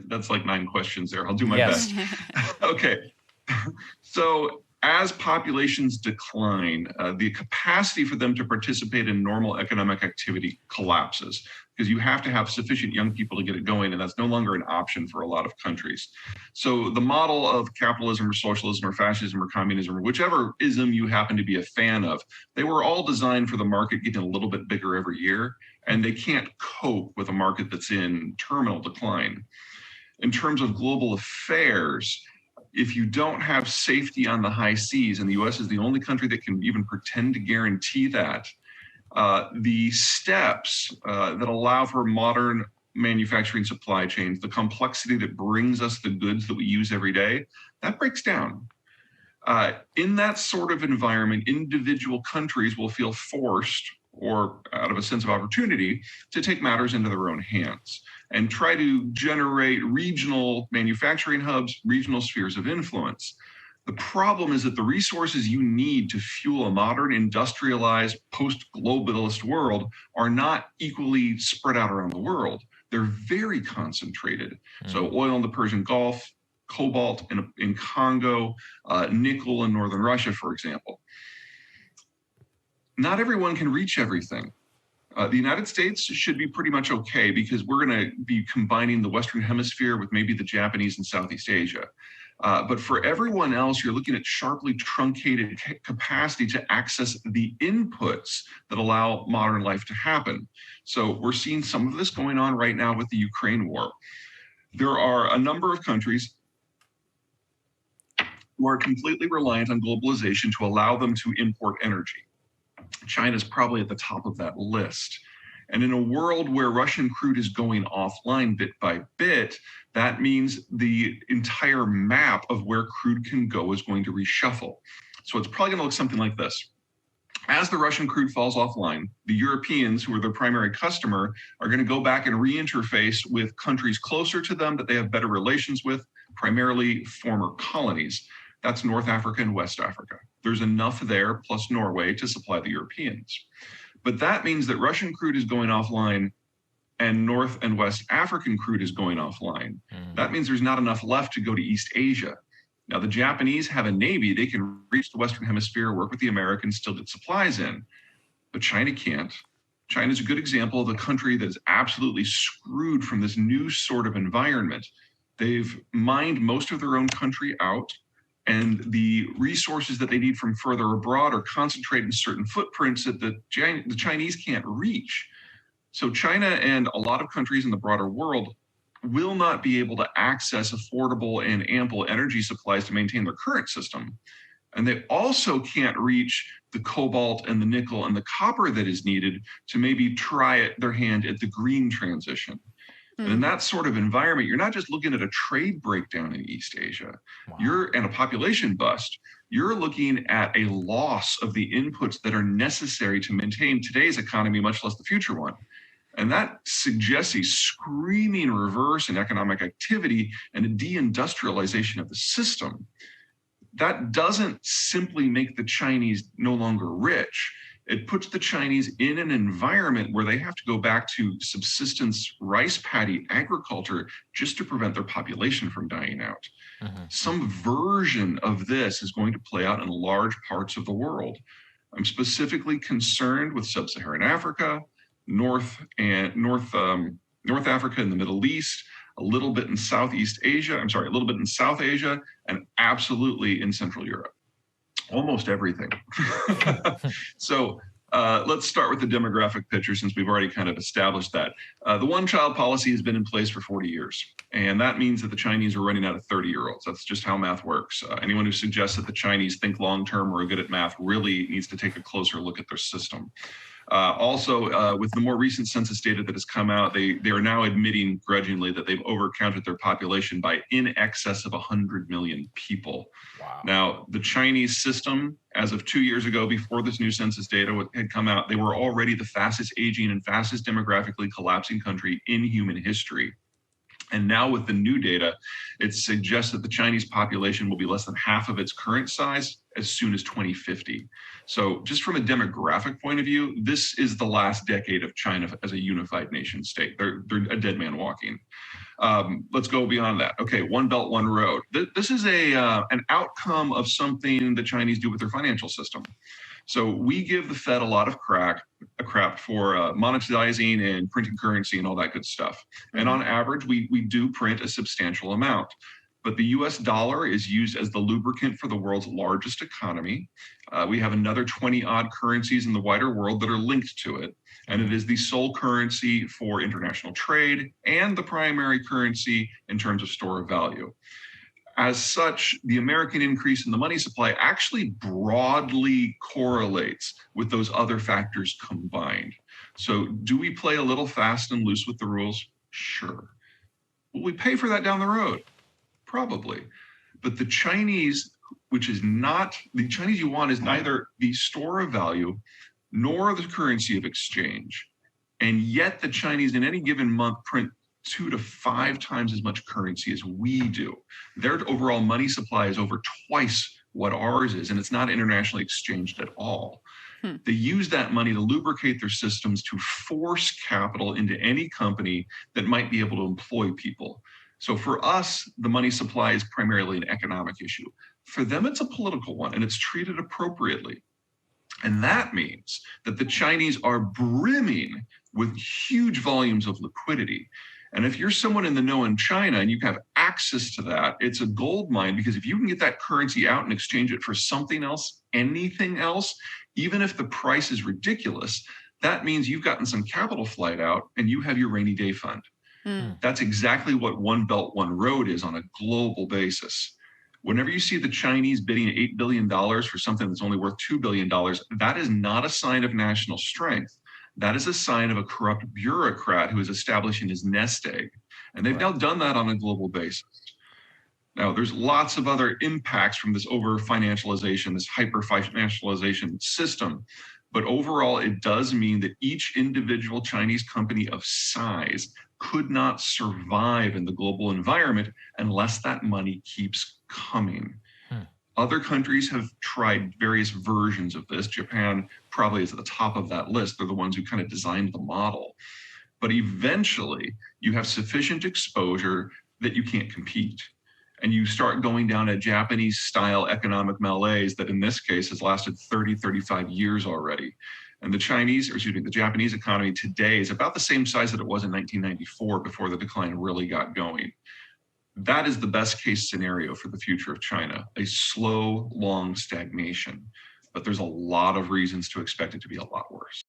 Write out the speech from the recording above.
That's like 9 questions there. I'll do my Yes. best. Okay. So as populations decline, the capacity for them to participate in normal economic activity collapses because you have to have sufficient young people to get it going, and that's no longer an option for a lot of countries. So the model of capitalism or socialism or fascism or communism or whichever ism you happen to be a fan of, they were all designed for the market getting a little bit bigger every year, and they can't cope with a market that's in terminal decline. In terms of global affairs, if you don't have safety on the high seas, and the US is the only country that can even pretend to guarantee that, the steps that allow for modern manufacturing supply chains, the complexity that brings us the goods that we use every day, that breaks down. In that sort of environment, individual countries will feel forced, or out of a sense of opportunity, to take matters into their own hands and try to generate regional manufacturing hubs, regional spheres of influence. The problem is that the resources you need to fuel a modern, industrialized, post-globalist world are not equally spread out around the world. They're very concentrated. So oil in the Persian Gulf, cobalt in Congo, nickel in northern Russia, for example. Not everyone can reach everything. The United States should be pretty much okay because we're going to be combining the Western Hemisphere with maybe the Japanese and Southeast Asia. But for everyone else, you're looking at sharply truncated capacity to access the inputs that allow modern life to happen. So we're seeing some of this going on right now with the Ukraine war. There are a number of countries who are completely reliant on globalization to allow them to import energy. China's probably at the top of that list. And in a world where Russian crude is going offline bit by bit, that means the entire map of where crude can go is going to reshuffle. So it's probably going to look something like this. As the Russian crude falls offline, the Europeans, who are their primary customer, are going to go back and reinterface with countries closer to them that they have better relations with, primarily former colonies. That's North Africa and West Africa. There's enough there, plus Norway, to supply the Europeans. But that means that Russian crude is going offline and North and West African crude is going offline. That means there's not enough left to go to East Asia. Now, the Japanese have a navy. They can reach the Western Hemisphere, work with the Americans, still get supplies in. But China can't. China is a good example of a country that is absolutely screwed from this new sort of environment. They've mined most of their own country out, and the resources that they need from further abroad are concentrated in certain footprints that the Chinese can't reach. So China and a lot of countries in the broader world will not be able to access affordable and ample energy supplies to maintain their current system. And they also can't reach the cobalt and the nickel and the copper that is needed to maybe try their hand at the green transition. And in that sort of environment, you're not just looking at a trade breakdown in East Asia, and a population bust. You're looking at a loss of the inputs that are necessary to maintain today's economy, much less the future one. And that suggests a screaming reverse in economic activity and a deindustrialization of the system. That doesn't simply make the Chinese no longer rich. It puts the Chinese in an environment where they have to go back to subsistence rice paddy agriculture just to prevent their population from dying out. Some version of this is going to play out in large parts of the world. I'm specifically concerned with sub-Saharan Africa, North Africa and the Middle East, a little bit in Southeast Asia, a little bit in South Asia, and absolutely in Central Europe. Almost everything. So let's start with the demographic picture since we've already kind of established that. The one-child policy has been in place for 40 years, and that means that the Chinese are running out of 30-year-olds. That's just how math works. Anyone who suggests that the Chinese think long-term or are good at math really needs to take a closer look at their system. Also, with the more recent census data that has come out, they are now admitting grudgingly that they've overcounted their population by in excess of 100 million people. Wow. Now, the Chinese system, as of 2 years ago, before this new census data had come out, they were already the fastest aging and fastest demographically collapsing country in human history. And now with the new data, it suggests that the Chinese population will be less than half of its current size as soon as 2050. So just from a demographic point of view, this is the last decade of China as a unified nation state. They're a dead man walking. Let's go beyond that. Okay, one belt, one road. This is an outcome of something the Chinese do with their financial system. So we give the Fed a lot of crap for monetizing and printing currency and all that good stuff. And on average, we do print a substantial amount. But the US dollar is used as the lubricant for the world's largest economy. We have another 20 odd currencies in the wider world that are linked to it. And it is the sole currency for international trade and the primary currency in terms of store of value. As such, the American increase in the money supply actually broadly correlates with those other factors combined. So do we play a little fast and loose with the rules? Sure. Will we pay for that down the road? Probably. But the Chinese, which is not, the Chinese yuan is neither the store of value nor the currency of exchange. And yet the Chinese in any given month print 2 to 5 times as much currency as we do. Their overall money supply is over twice what ours is, and it's not internationally exchanged at all. They use that money to lubricate their systems to force capital into any company that might be able to employ people. So for us, the money supply is primarily an economic issue. For them, it's a political one, and it's treated appropriately. And that means that the Chinese are brimming with huge volumes of liquidity. And if you're someone in the know in China and you have access to that, it's a gold mine, because if you can get that currency out and exchange it for something else, anything else, even if the price is ridiculous, that means you've gotten some capital flight out and you have your rainy day fund. That's exactly what one belt, one road is on a global basis. Whenever you see the Chinese bidding $8 billion for something that's only worth $2 billion, that is not a sign of national strength. That is a sign of a corrupt bureaucrat who is establishing his nest egg. And they've now done that on a global basis. Now, there's lots of other impacts from this over-financialization, this hyper-financialization system. But overall, it does mean that each individual Chinese company of size could not survive in the global environment unless that money keeps coming. Other countries have tried various versions of this. Japan probably is at the top of that list. They're the ones who kind of designed the model. But eventually, you have sufficient exposure that you can't compete. And you start going down a Japanese-style economic malaise that in this case has lasted 30, 35 years already. And the Japanese economy today is about the same size that it was in 1994 before the decline really got going. That is the best case scenario for the future of China, a slow, long stagnation. But there's a lot of reasons to expect it to be a lot worse.